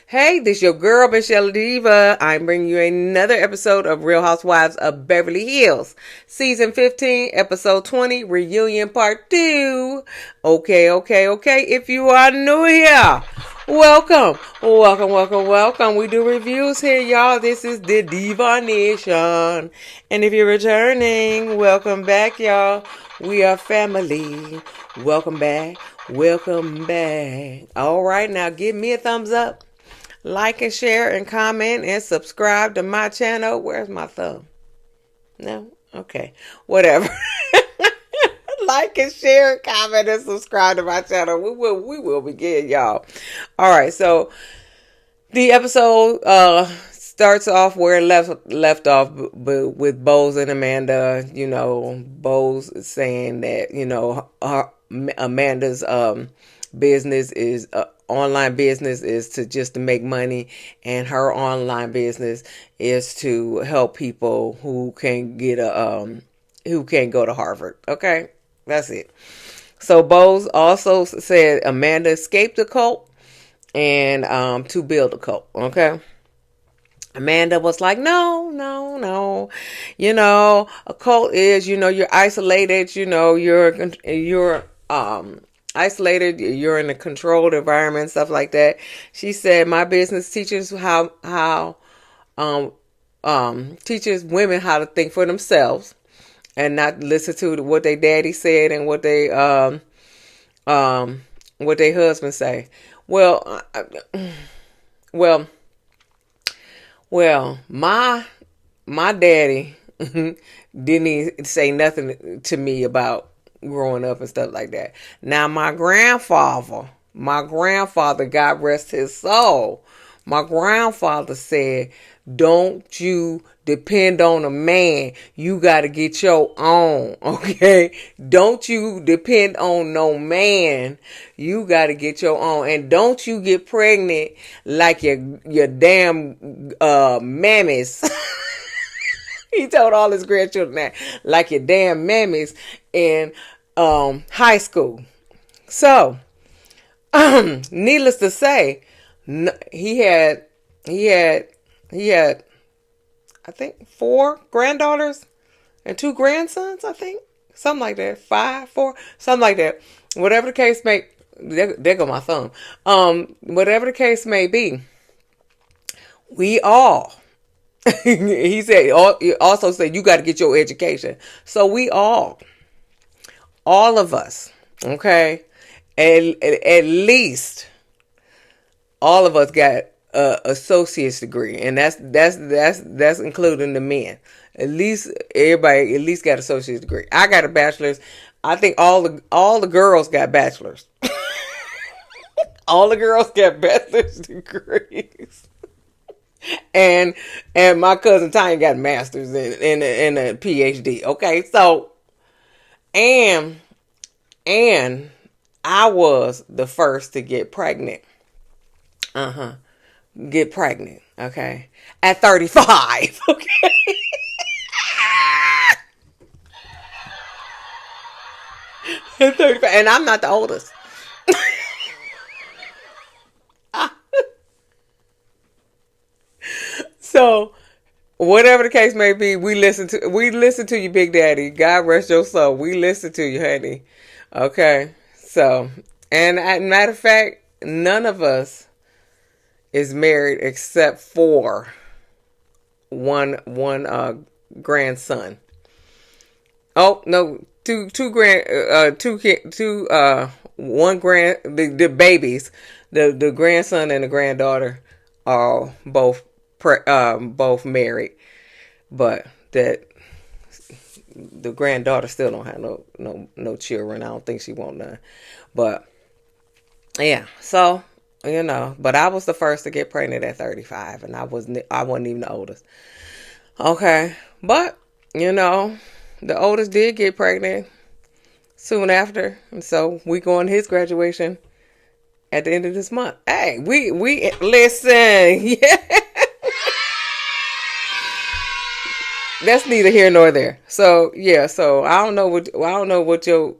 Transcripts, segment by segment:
Hey, this your girl, msyelladiva. I'm bringing you another episode of Real Housewives of Beverly Hills. Season 15, Episode 20, Reunion Part 2. Okay. If you are new here, welcome. We do reviews here, y'all. This is the Diva Nation. And if you're returning, welcome back, y'all. We are family. Welcome back. All right, now give me a thumbs up. Like and share and comment and subscribe to my channel. Where's my thumb? No? Okay. Whatever. Like and share and comment and subscribe to my channel. We will begin, y'all. All right, so the episode starts off where it left off with Bose and Amanda. You know, Bose saying that, Amanda's business is online business is to make money, and her online business is to help people who can get who can't go to Harvard. Okay, that's it. So Bose also said Amanda escaped the cult and to build a cult. Okay. Amanda was like, no. A cult is, you're isolated, you're isolated, you're in a controlled environment, stuff like that. She said, my business teaches teaches women how to think for themselves and not listen to what their daddy said and what their husband say. Well, my daddy didn't even say nothing to me about growing up and stuff like that. Now, my grandfather, God rest his soul, my grandfather said, don't you depend on a man. You got to get your own, okay? Don't you depend on no man. You got to get your own. And don't you get pregnant like your damn mammies. He told all his grandchildren that, like your damn mammies in high school. So, needless to say, he had I think 4 granddaughters and 2 grandsons, I think. Something like that. 5, 4, something like that. Whatever the case may, there go my thumb. Whatever the case may be, we all, he also said, you got to get your education. So we all of us, okay, at least all of us got associate's degree, and that's including the men. At least everybody at least got associate's degree. I got a bachelor's. I think all the girls got bachelor's. All the girls got bachelor's degrees. And my cousin Tanya got a master's and a PhD. Okay, so and I was the first to get pregnant. Get pregnant, okay, at 35, okay. At 35, and I'm not the oldest. So, whatever the case may be, we listen to you, Big Daddy. God rest your soul. We listen to you, honey. Okay, so, and matter of fact, none of us is married except for one grandson. Oh no, the babies, the grandson and the granddaughter are both married, but that the granddaughter still don't have no children. I don't think she want none, but yeah, so. But I was the first to get pregnant at 35, and I wasn't even the oldest. Okay, but the oldest did get pregnant soon after, and so we going to his graduation at the end of this month. Hey, we listen, yeah. That's neither here nor there. So yeah, so I don't know what your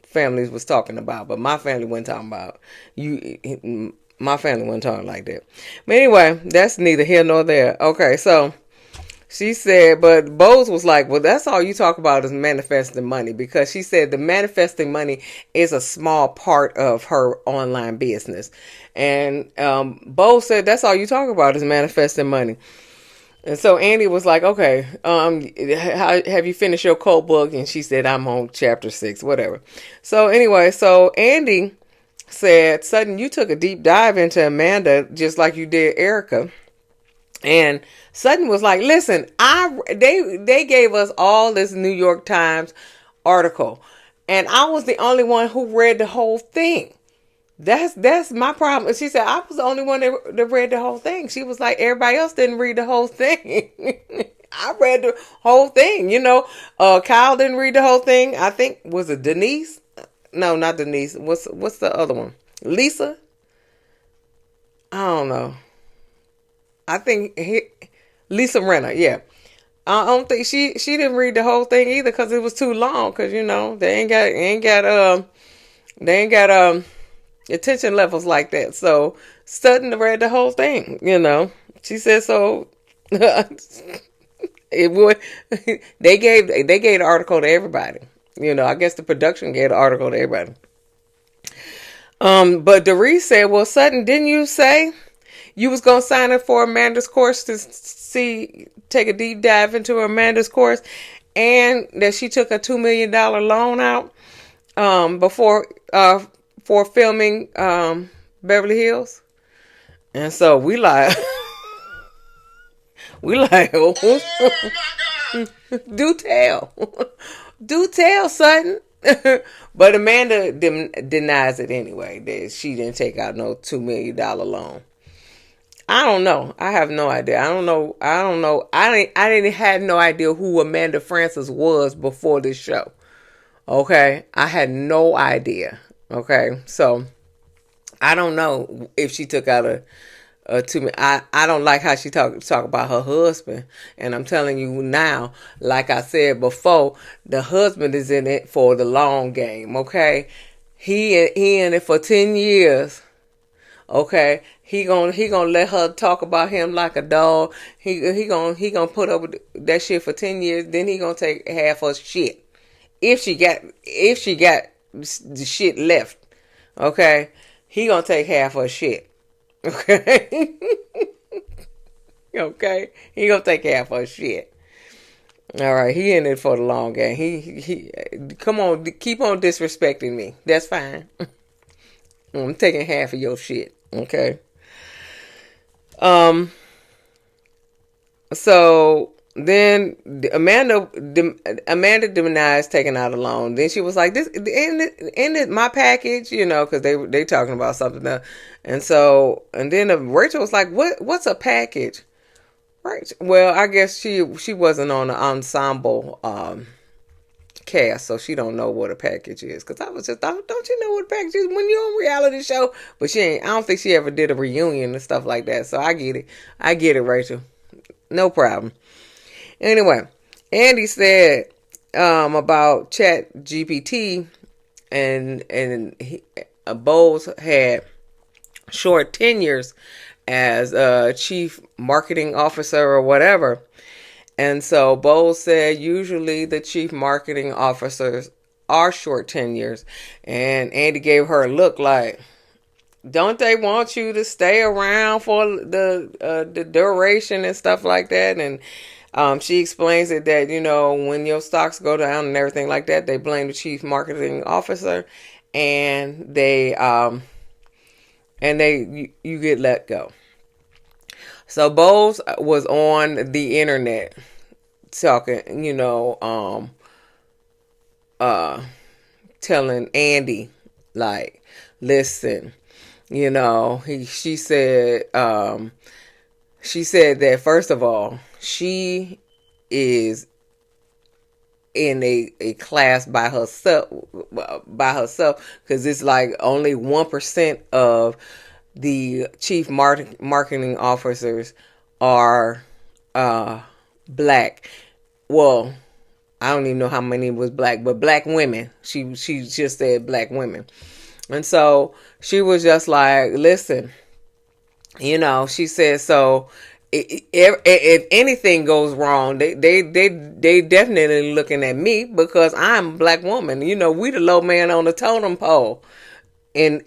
families was talking about, but my family wasn't talking about. My family wasn't talking like that. But anyway, that's neither here nor there. Okay, so she said, but Bose was like, well, that's all you talk about is manifesting money, because she said the manifesting money is a small part of her online business. And Bose said, that's all you talk about is manifesting money. And so Andy was like, okay, have you finished your code book? And she said, I'm on chapter 6, whatever. So anyway, so Andy said, Sutton, you took a deep dive into Amanda just like you did Erica. And Sutton was like, listen, they gave us all this New York Times article, and I was the only one who read the whole thing. That's my problem. She said, I was the only one that read the whole thing. She was like, everybody else didn't read the whole thing. I read the whole thing. Kyle didn't read the whole thing. I think, was it Denise? No, not Denise. What's the other one? Lisa? I don't know. I think Lisa Renner, yeah. I don't think she didn't read the whole thing either, because it was too long. Because they ain't got attention levels like that. So Sutton read the whole thing. She said so. It would. They gave the article to everybody. I guess the production gave the article to everybody. But Doris said, well, Sutton, didn't you say you was going to sign up for Amanda's course to take a deep dive into Amanda's course, and that she took a $2 million loan out before for filming Beverly Hills? And so we like, oh, do tell, Sutton. But Amanda denies it anyway, that she didn't take out no $2 million loan. I don't know. I have no idea. I don't know. I didn't have no idea who Amanda Francis was before this show. Okay. I had no idea. Okay. So I don't know if she took out a $2 million. I don't like how she talk about her husband. And I'm telling you now, like I said before, the husband is in it for the long game. Okay. He in it for 10 years. Okay, he gonna let her talk about him like a dog. He gonna put up with that shit for 10 years. Then he gonna take half her shit, if she got the shit left. Okay, he gonna take half her shit. Okay, okay, he gonna take half her shit. All right, he in it for the long game. He come on, keep on disrespecting me. That's fine. I'm taking half of your shit. Okay. So then Amanda denies taking out a loan. Then she was like, "This in my package," because they talking about something else. And then Rachel was like, "What's a package?" Right. Well, I guess she wasn't on the ensemble cast, so she don't know what a package is. Because I was just thought, don't you know what a package is when you're on reality show? But she ain't. I don't think she ever did a reunion and stuff like that. So I get it, Rachel. No problem. Anyway, Andy said about Chat GPT, and Bowles had short tenures as a chief marketing officer or whatever. And so Bowles said usually the chief marketing officers are short tenures. And Andy gave her a look like, don't they want you to stay around for the duration and stuff like that? And she explains it that, when your stocks go down and everything like that, they blame the chief marketing officer, and you get let go. So Bowles was on the internet talking, telling Andy, like, listen, she said that, first of all, she is in a class by herself, because it's like only 1% of the chief marketing officers are black. Well, I don't even know how many was black, but black women. She just said black women. And so she was just like, listen, She said, so if anything goes wrong, they definitely looking at me because I'm a black woman. We the low man on the totem pole in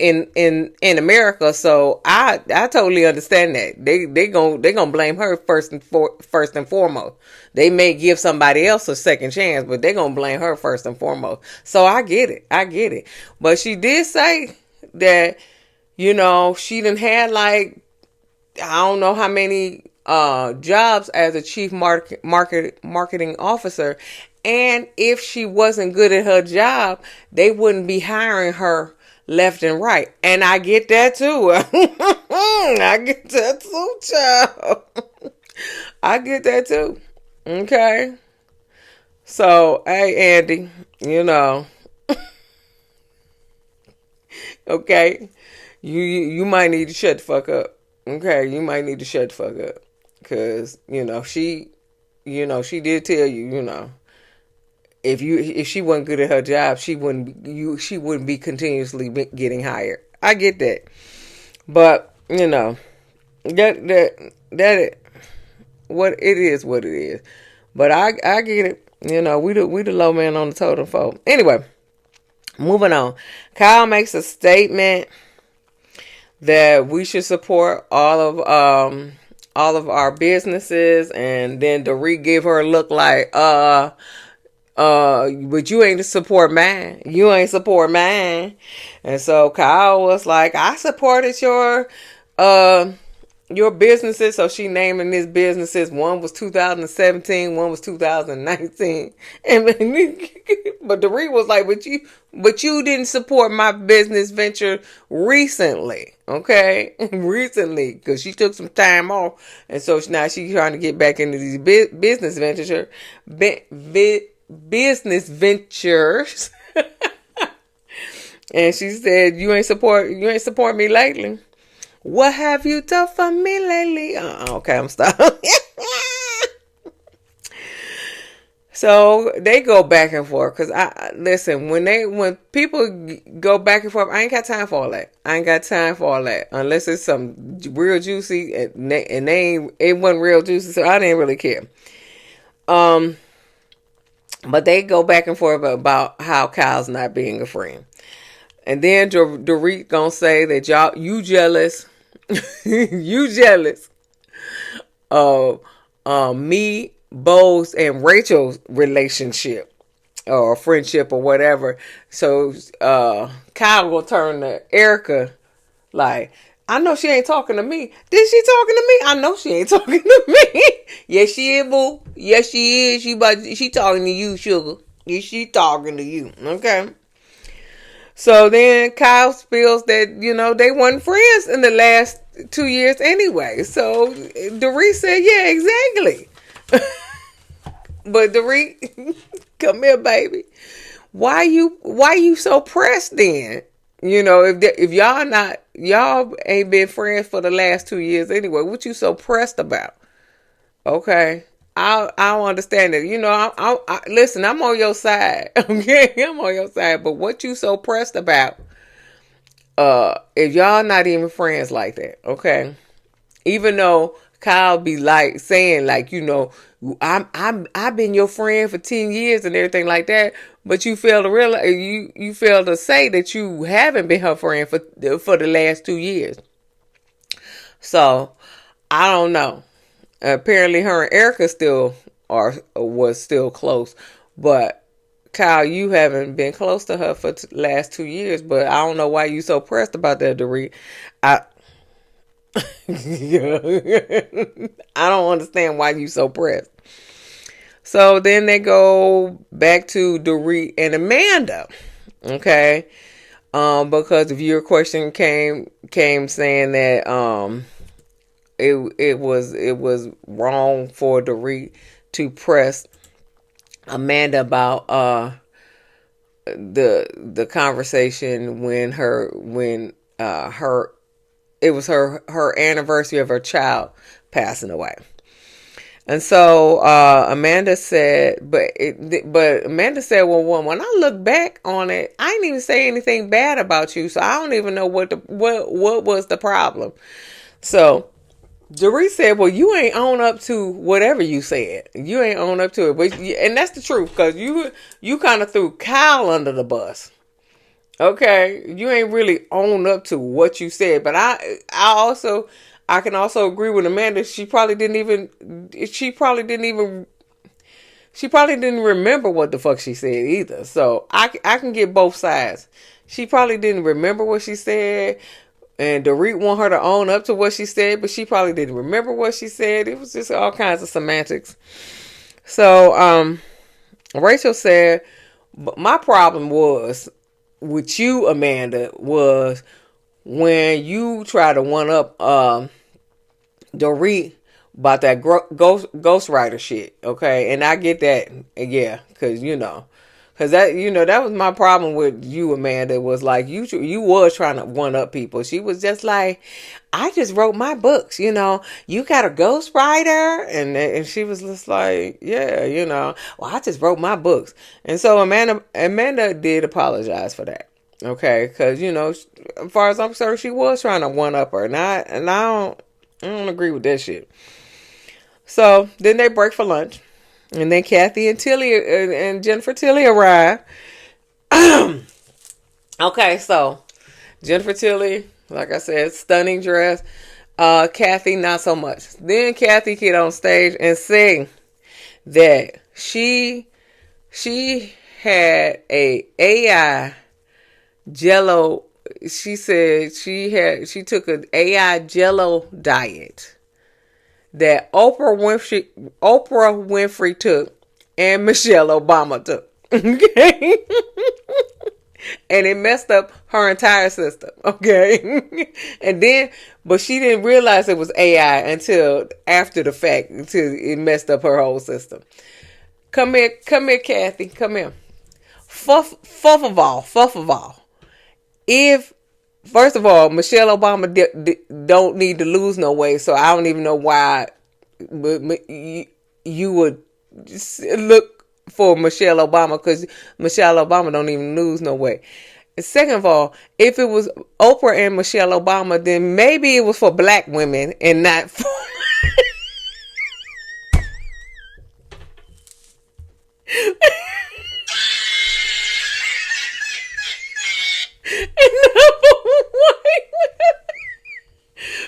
America. So I totally understand that. They gonna blame her first and foremost. They may give somebody else a second chance, but they gonna blame her first and foremost. So I get it. But she did say that she done had like, I don't know how many jobs as a chief marketing officer, and if she wasn't good at her job, they wouldn't be hiring her left and right. And I get that too. I get that too, child. I get that too. Okay. So, hey, Andy, okay, you might need to shut the fuck up. Okay, you might need to shut the fuck up, cause she did tell you, if she wasn't good at her job, she wouldn't be continuously getting hired. I get that, but that what it is, what it is. But I get it. We the low man on the totem pole. Anyway, moving on. Kyle makes a statement that we should support all of our businesses, and then Dorit give her a look like, but you ain't support mine. You ain't support mine. And so Kyle was like, I supported your businesses. So she naming his businesses. One was 2017, one was 2019. But Dorit was like, but you didn't support my business venture recently. Okay? Recently. Because she took some time off. And so now she's trying to get back into these business ventures. Business ventures. And she said, you ain't support me lately. What have you done for me lately? Okay, I'm stopping. So they go back and forth, because listen, when people go back and forth, I ain't got time for all that. Unless it's some real juicy, and it wasn't real juicy, so I didn't really care. But they go back and forth about how Kyle's not being a friend. And then Dorit gonna say that you jealous. You jealous of me, Bo's, and Rachel's relationship or friendship or whatever. So Kyle will turn to Erica like, I know she ain't talking to me. Did she talking to me? I know she ain't talking to me. Yes, she is, boo. Yes, she is. She talking to you, sugar. Yes, she talking to you. Okay. So then Kyle spills that, they weren't friends in the last 2 years anyway. So Dorit said, yeah, exactly. But Dorit, come here, baby. Why you so pressed then? If y'all ain't been friends for the last 2 years anyway, what you so pressed about? Okay. I don't understand it. Listen, I'm on your side. Okay, I'm on your side. But what you so pressed about? If y'all not even friends like that, okay? Even though Kyle be like saying like, I've been your friend for 10 years and everything like that, but you fail to realize you fail to say that you haven't been her friend for the last 2 years. So I don't know. Apparently her and Erica was still close, but Kyle, you haven't been close to her for the last 2 years, but I don't know why you so pressed about that, Dorit. I don't understand why you so pressed. So then they go back to Dorit and Amanda, okay? Because of your question came saying that it was wrong for Dorit to press Amanda about the conversation when it was her anniversary of her child passing away. And so Amanda said, but Amanda said, well, when I look back on it, I didn't even say anything bad about you, so I don't even know what was the problem. So Dorit said, well, you ain't own up to whatever you said. You ain't own up to it. And that's the truth, because you kind of threw Kyle under the bus. Okay? You ain't really own up to what you said. But I can also agree with Amanda. She probably didn't remember what the fuck she said either. So I can get both sides. She probably didn't remember what she said. And Dorit want her to own up to what she said, but she probably didn't remember what she said. It was just all kinds of semantics. So, Rachel said, my problem was with you, Amanda, was when you try to one up Dorit about that ghostwriter shit. Okay, and I get that, yeah, because that was my problem with you, Amanda. Was like you was trying to one up people. She was just like, I just wrote my books. You got a ghostwriter, and she was just like, yeah, well, I just wrote my books. And so Amanda did apologize for that. Okay, because as far as I'm concerned, she was trying to one up her, and I don't agree with that shit. So then they break for lunch. And then Kathy and Tilly and Jennifer Tilly arrive. Okay, so Jennifer Tilly, like I said, stunning dress. Kathy, not so much. Then Kathy get on stage and sing that she had a AI Jello. She said she took an AI Jello diet that Oprah Winfrey took and Michelle Obama took. Okay? And it messed up her entire system. Okay? But she didn't realize it was AI until after the fact, until it messed up her whole system. Come here, Kathy. Come here. Fuff of all. First of all, Michelle Obama don't need to lose no weight, so I don't even know why you would look for Michelle Obama, because Michelle Obama don't even lose no weight. Second of all, if it was Oprah and Michelle Obama, then maybe it was for black women and not for...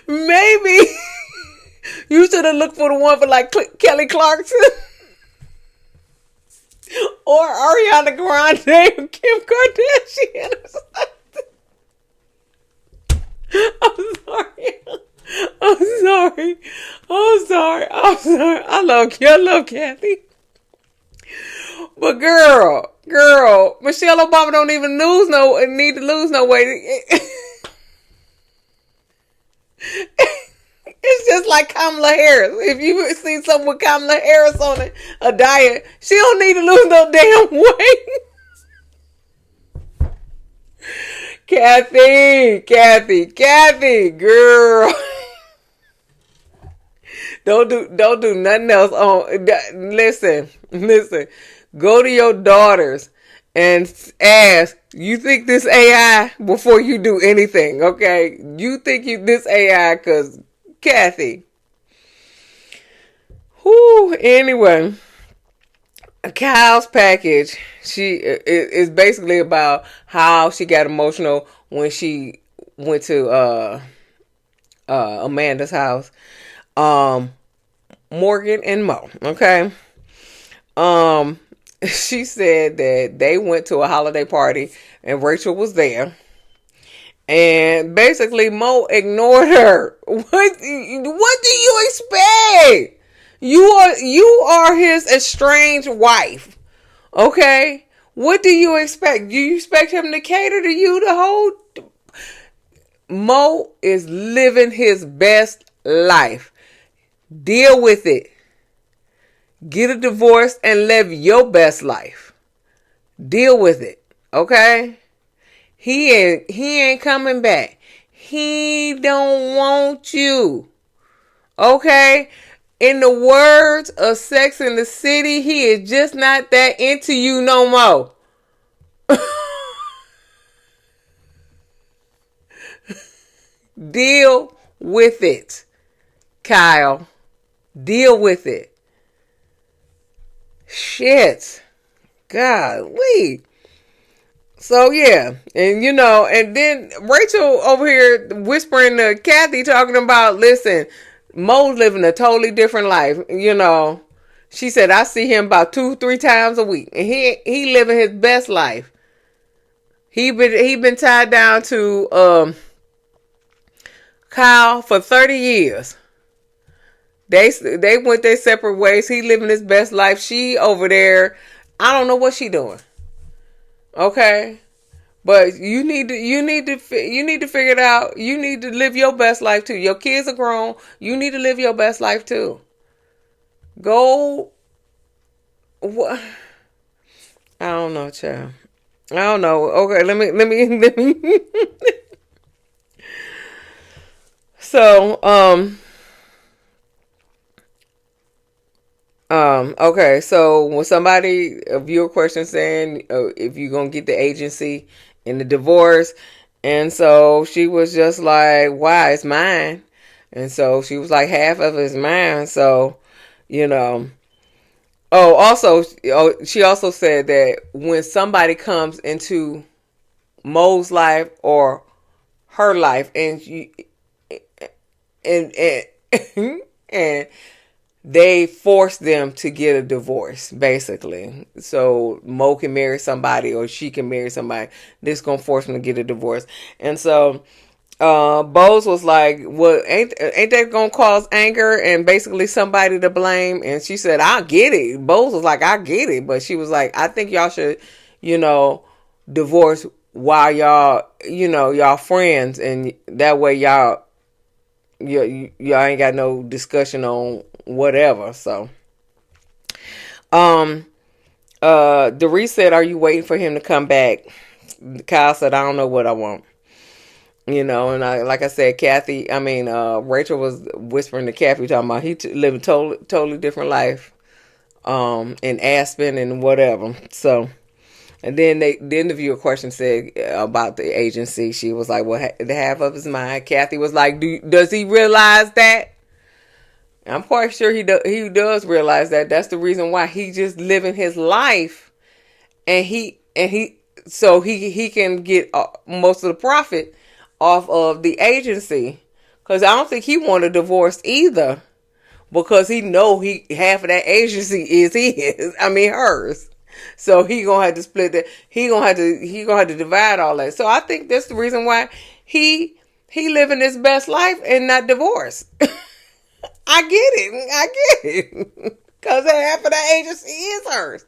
Maybe you should have looked for the one for like Kelly Clarkson or Ariana Grande or Kim Kardashian or something. I'm sorry. I love Kathy. But girl, Michelle Obama don't even need to lose no weight. It's just like Kamala Harris. If you see someone with Kamala Harris on a diet, she don't need to lose no damn weight. Kathy, girl. Don't do nothing else listen. Go to your daughters and ask, you think this AI before you do anything, okay? You think this AI, because Kathy. Anyway, Kyle's package, is basically about how she got emotional when she went to Amanda's house. Morgan and Mo, okay? She said that they went to a holiday party and Rachel was there. And basically Mo ignored her. What do you expect? You are his estranged wife. Okay? What do you expect? Do you expect him to cater to you the whole... Mo is living his best life. Deal with it. Get a divorce and live your best life. Deal with it. Okay? He ain't coming back. He don't want you. Okay? In the words of Sex and the City, he is just not that into you no more. Deal with it, Kyle. Deal with it. Shit. Golly. So yeah, and and then Rachel over here whispering to Kathy, talking about, listen, Mo's living a totally different life. She said, I see him about 2-3 times a week, and he living his best life. He been tied down to Kyle for 30 years. They went their separate ways. He living his best life. She over there, I don't know what she doing. Okay, but you need to figure it out. You need to live your best life too. Your kids are grown. You need to live your best life too. Go. What? I don't know, child. I don't know. Okay, let me. So, okay, so when somebody, a viewer question saying if you're gonna get the agency in the divorce, and so she was just like, why? It's mine. And so she was like, half of it is mine. So, also, she also said that when somebody comes into Mo's life or her life, and and they force them to get a divorce, basically. So Mo can marry somebody, or she can marry somebody. This gonna force them to get a divorce. And so Bose was like, well, ain't that gonna cause anger and basically somebody to blame? And she said, I get it. Bose was like, I get it. But she was like, I think y'all should, divorce while y'all friends, and that way y'all ain't got no discussion on whatever. So Doris said, are you waiting for him to come back? Kyle said, I don't know what I want. And like I said, Rachel was whispering to Kathy, talking about he living totally different life in Aspen and whatever. So, and then the interviewer question said about the agency. She was like, well, the half of his mind. Kathy was like, does he realize that? I'm quite sure he does realize that. That's the reason why he just living his life, and he so he can get most of the profit off of the agency, because I don't think he want a divorce either, because he know half of that agency is his. I mean hers. So he gonna have to split that. He gonna have to divide all that. So I think that's the reason why he living his best life and not divorced. I get it. Because half of that agency is hers.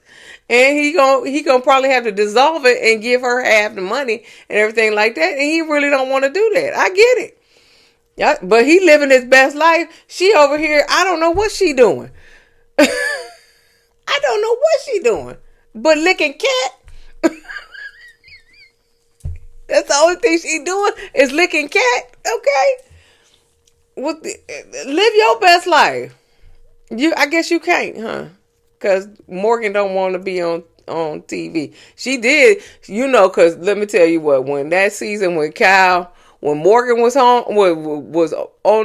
And he gonna probably have to dissolve it and give her half the money and everything like that. And he really don't want to do that. I get it. Yeah, but he living his best life. She over here, I don't know what she doing. I don't know what she doing. But licking cat. That's the only thing she doing is licking cat. Okay? Live your best life. I guess you can't, huh? Because Morgan don't want to be on TV. She did, because let me tell you what, when that season when Morgan was on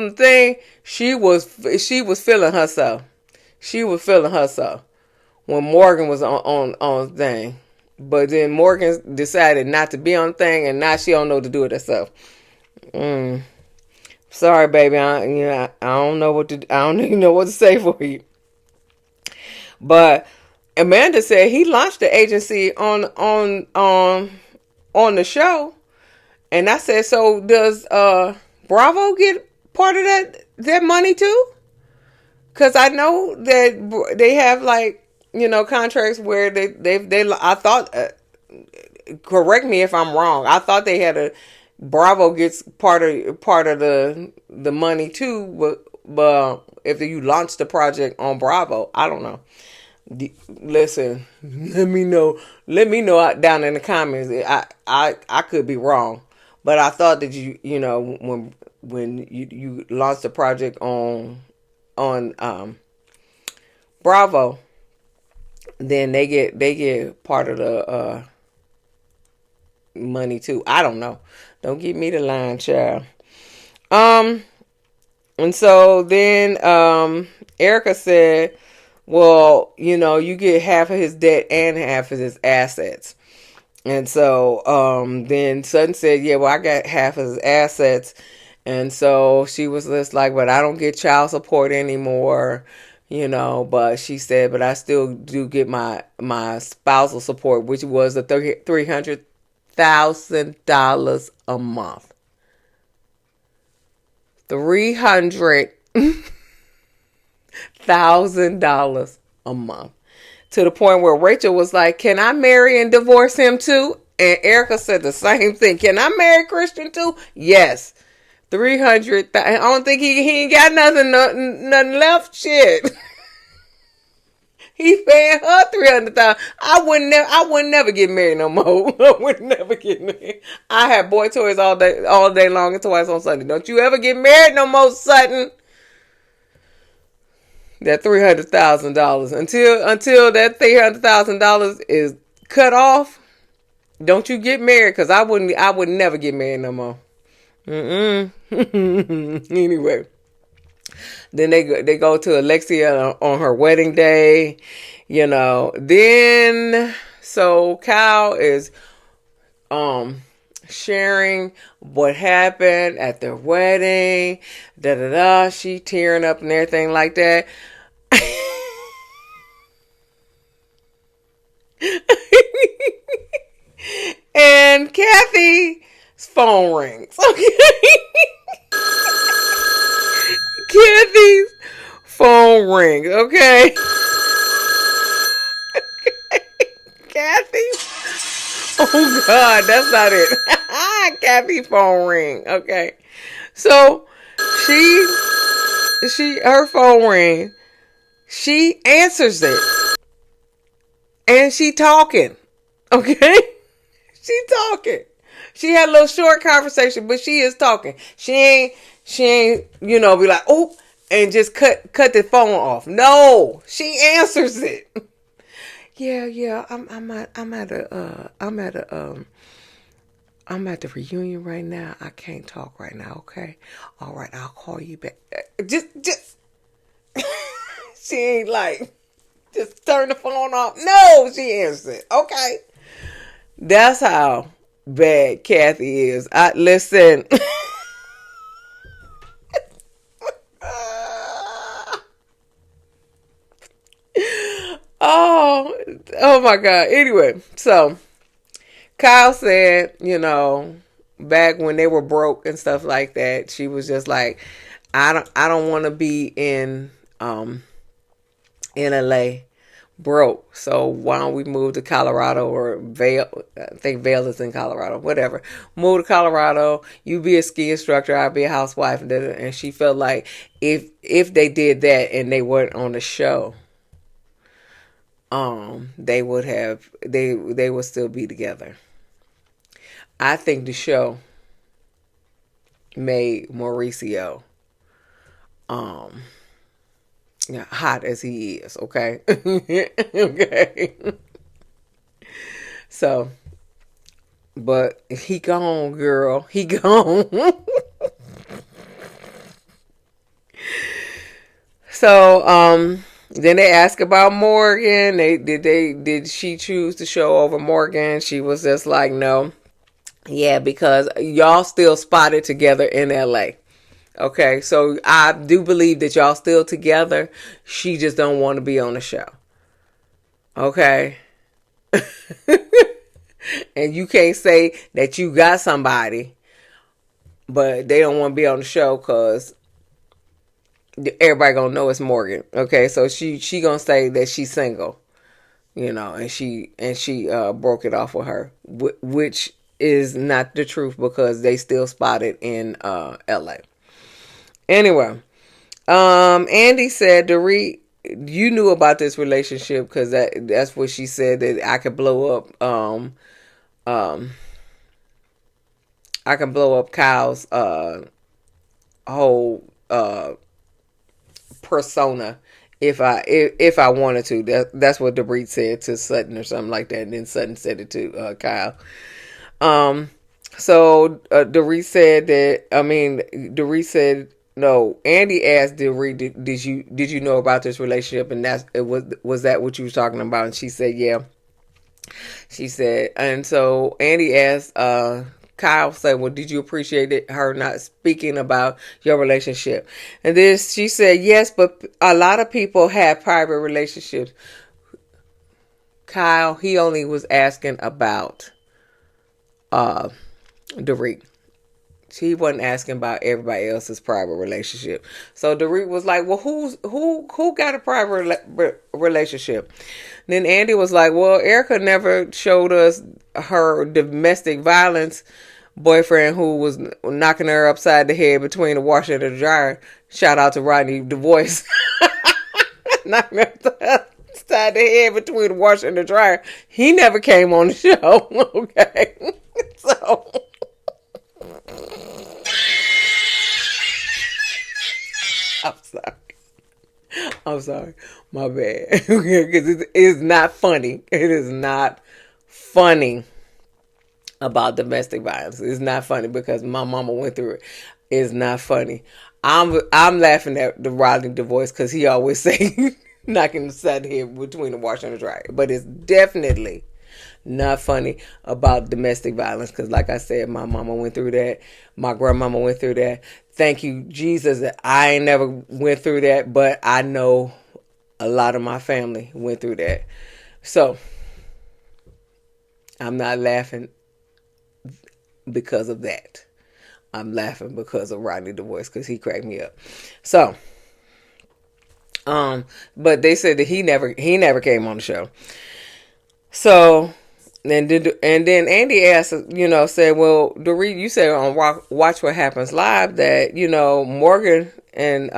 the thing, she was feeling herself. She was feeling herself when Morgan was on the thing. But then Morgan decided not to be on the thing, and now she don't know what to do with herself. Sorry, baby. I don't know what to. I don't even know what to say for you. But Amanda said he launched the agency on the show, and I said, so does Bravo get part of that money too? Because I know that they have contracts where they I thought. Correct me if I'm wrong. I thought they had Bravo gets part of the money too, but if you launch the project on Bravo, I don't know. Listen, let me know down in the comments. I could be wrong, but I thought that when you launched the project on Bravo, then they get part of the money too. I don't know. Don't give me the line, child. And so then Erica said, well, you get half of his debt and half of his assets. And so then Sutton said, yeah, well, I got half of his assets. And so she was just like, but I don't get child support anymore, but she said, but I still do get my spousal support, which was the $300,000 a month. $300,000 a month. To the point where Rachel was like, can I marry and divorce him too? And Erica said the same thing. Can I marry Christian too? Yes. 300,000. I don't think he ain't got nothing left. Shit. He's paying her 300,000. I would never get married no more. I would never get married. I have boy toys all day long and twice on Sunday. Don't you ever get married no more, Sutton. That $300,000 until that $300,000 is cut off. Don't you get married? Because I would never get married no more. Anyway, then they go to Alexia on her wedding day. Then so Kyle is sharing what happened at their wedding. She tearing up and everything like that. And Kathy's phone rings. Okay. Kathy's phone rings. Okay. Kathy's. Oh God, that's not it. Kathy's phone ring. Okay. So her phone ring. She answers it. And she talking. Okay? She talking. She had a little short conversation, but she is talking. She ain't, be like, oh, and just cut the phone off. No, she answers it. Yeah. I'm at the reunion right now. I can't talk right now. Okay. All right. I'll call you back. Just. She ain't like, just turn the phone off. No, she answered it. Okay. That's how bad Kathy is. Listen. Oh my God. Anyway, so Kyle said, back when they were broke and stuff like that, she was just like, I don't want to be in LA broke. So why don't we move to Colorado or Vail? I think Vail is in Colorado. Whatever. Move to Colorado. You be a ski instructor. I'll be a housewife. And she felt like if they did that and they weren't on the show, they would still be together. I think the show made Mauricio hot as he is, okay? Okay. So, but he gone, girl. He gone. So, then they ask about Morgan. Did she choose the show over Morgan? She was just like, no. Yeah, because y'all still spotted together in LA. Okay, so I do believe that y'all still together. She just don't want to be on the show. Okay. And you can't say that you got somebody, but they don't want to be on the show because everybody gonna know it's Morgan. Okay, so she gonna say that she's single, and she broke it off with her, which is not the truth because they still spotted in LA. Anyway, Andy said, Dorit, you knew about this relationship because that's what she said, that I could blow up Kyle's whole persona if I wanted to. That's what Dorit said to Sutton or something like that, and then Sutton said it to Kyle. So Dorit said no, Andy asked did you know about this relationship, and was that what you were talking about? And she said yeah. She said, and so Andy asked Kyle, said, well, did you appreciate her not speaking about your relationship? And then she said, yes, but a lot of people have private relationships. Kyle, he only was asking about Dorit. He wasn't asking about everybody else's private relationship. So Dorit was like, well, who got a private relationship? Then Andy was like, well, Erica never showed us her domestic violence boyfriend who was knocking her upside the head between the washer and the dryer. Shout out to Rodney DeVoice. Knocking her upside the head between the washer and the dryer. He never came on the show. Okay. So I'm sorry. My bad. Because it's not funny. It is not funny about domestic violence. It's not funny because my mama went through it. It's not funny. I'm laughing at the Rodney DeVoice because he always say knocking the side here between the washer and the dryer. But it's definitely not funny about domestic violence because, like I said, my mama went through that. My grandmama went through that. Thank you, Jesus, that I ain't never went through that, but I know a lot of my family went through that. So I'm not laughing because of that. I'm laughing because of Rodney DeVoice because he cracked me up. So, but they said that he never came on the show. So, and then Andy asked, said, well, Dorit, you said on Watch What Happens Live that, Morgan and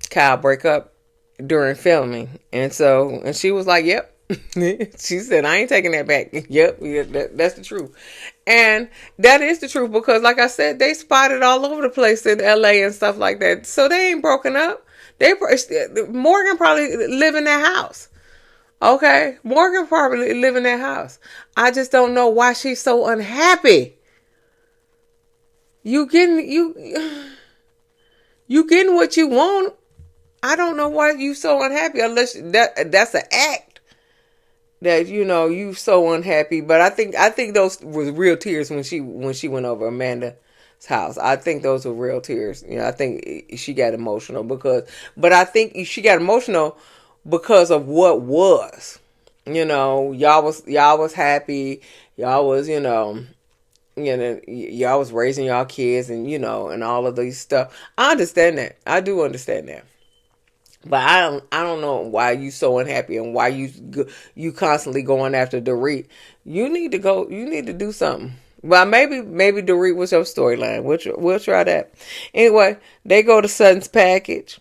Kyle break up during filming. And she was like, yep. She said, I ain't taking that back. Yep, that's the truth. And that is the truth because, like I said, they spotted all over the place in LA and stuff like that. So they ain't broken up. Morgan probably live in that house. Okay, Morgan probably live in that house. I just don't know why she's so unhappy. You getting what you want. I don't know why you so unhappy unless that's an act that you so unhappy. But I think those was real tears when she went over Amanda's house. I think those were real tears. I think she got emotional but I think she got emotional because of what was. Y'all was happy. Y'all was y'all was raising y'all kids and and all of these stuff. I understand that. I do understand that. But I don't know why you so unhappy and why you constantly going after Dorit. You need to do something. Well, maybe Dorit was your storyline. We'll try that. Anyway, they go to Sutton's package.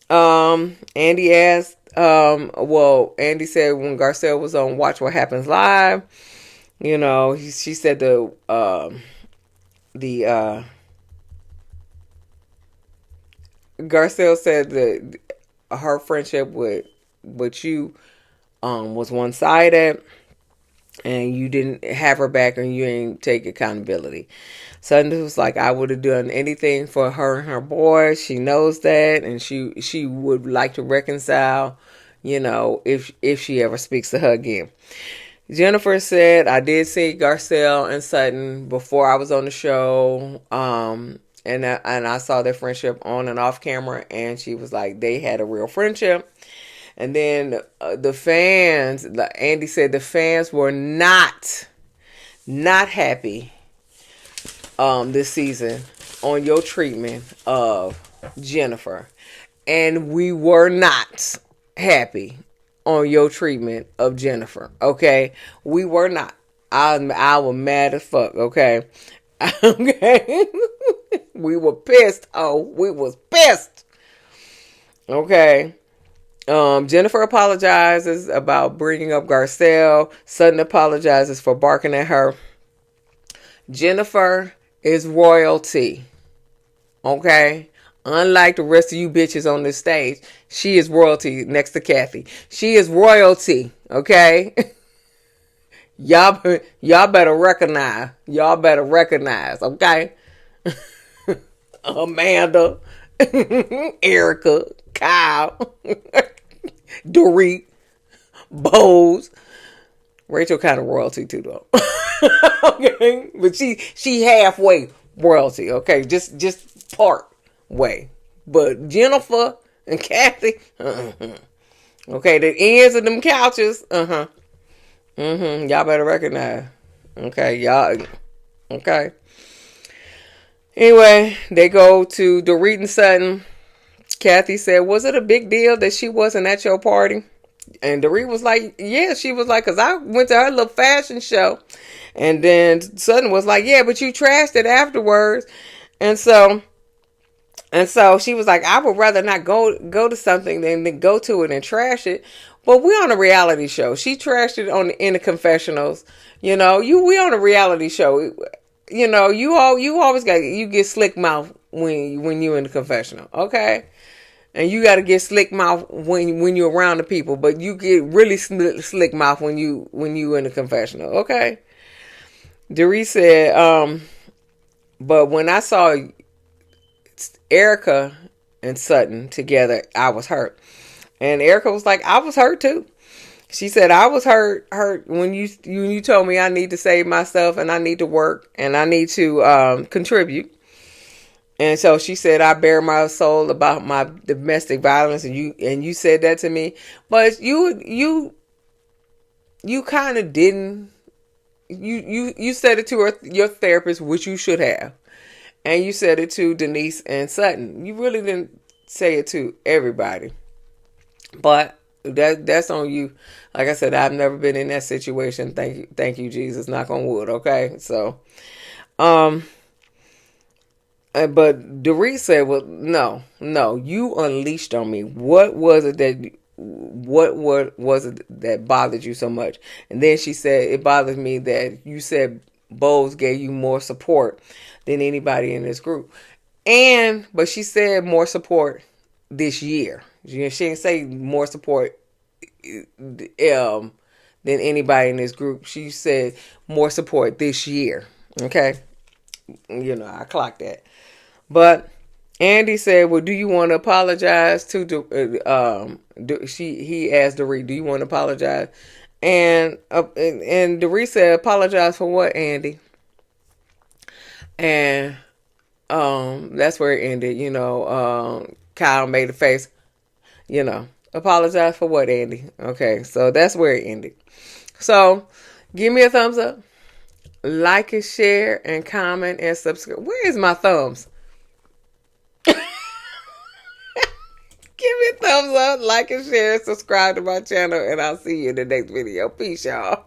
Andy asked, Andy said when Garcelle was on Watch What Happens Live, she said Garcelle said that her friendship with you was one-sided and you didn't have her back and you ain't take accountability. Sutton was like, I would have done anything for her and her boy. She knows that, and she would like to reconcile, if she ever speaks to her again. Jennifer said, I did see Garcelle and Sutton before I was on the show. And I saw their friendship on and off camera, and she was like, they had a real friendship. And then the fans, Andy said the fans were not happy this season on your treatment of Jennifer. And we were not happy on your treatment of Jennifer. Okay? We were not. I was mad as fuck. Okay? Okay? We were pissed. Oh, we was pissed. Okay? Jennifer apologizes about bringing up Garcelle. Sutton apologizes for barking at her. Jennifer is royalty. Okay? Unlike the rest of you bitches on this stage, she is royalty next to Kathy. She is royalty. Okay? Y'all better recognize. Okay? Amanda, Erica, Kyle, Dorit, Bose. Rachel kind of royalty too, though. Okay, but she halfway royalty. Okay, just part way. But Jennifer and Kathy, okay, the ends of them couches, y'all better recognize. Okay, y'all, okay. Anyway, they go to Dorit and Sutton. Kathy said, was it a big deal that she wasn't at your party? And Dorit was like, yeah. She was like, because I went to her little fashion show. And then Sutton was like, yeah, but you trashed it afterwards. And so she was like, I would rather not go to something than go to it and trash it. But we on a reality show. She trashed it in the confessionals. We on a reality show. You always get slick mouth when you in the confessional, okay? And you got to get slick mouth when you're around the people, but you get really slick mouth when you in the confessional, okay? Dorit said, but when I saw Erica and Sutton together, I was hurt. And Erica was like, I was hurt too. She said, I was hurt when you told me I need to save myself and I need to work and I need to contribute. And so she said, I bare my soul about my domestic violence, and you said that to me, but you kind of didn't. You said it to your therapist, which you should have, and you said it to Denise and Sutton. You really didn't say it to everybody, but that's on you. Like I said, I've never been in that situation. Thank you, Jesus. Knock on wood. Okay, so, but Dorit said, well, no, you unleashed on me. What was it that bothered you so much? And then she said, it bothers me that you said Bose gave you more support than anybody in this group. But she said more support this year. She didn't say more support than anybody in this group. She said more support this year. Okay. I clocked that. But Andy said, well, do you want to apologize to he asked Dorit, do you want to apologize? And Dorit said, apologize for what, Andy? And that's where it ended. Kyle made a face, apologize for what, Andy? Okay, so that's where it ended. So give me a thumbs up, like and share and comment and subscribe. Where is my thumbs? Give me a thumbs up, like and share, subscribe to my channel, and I'll see you in the next video. Peace, y'all.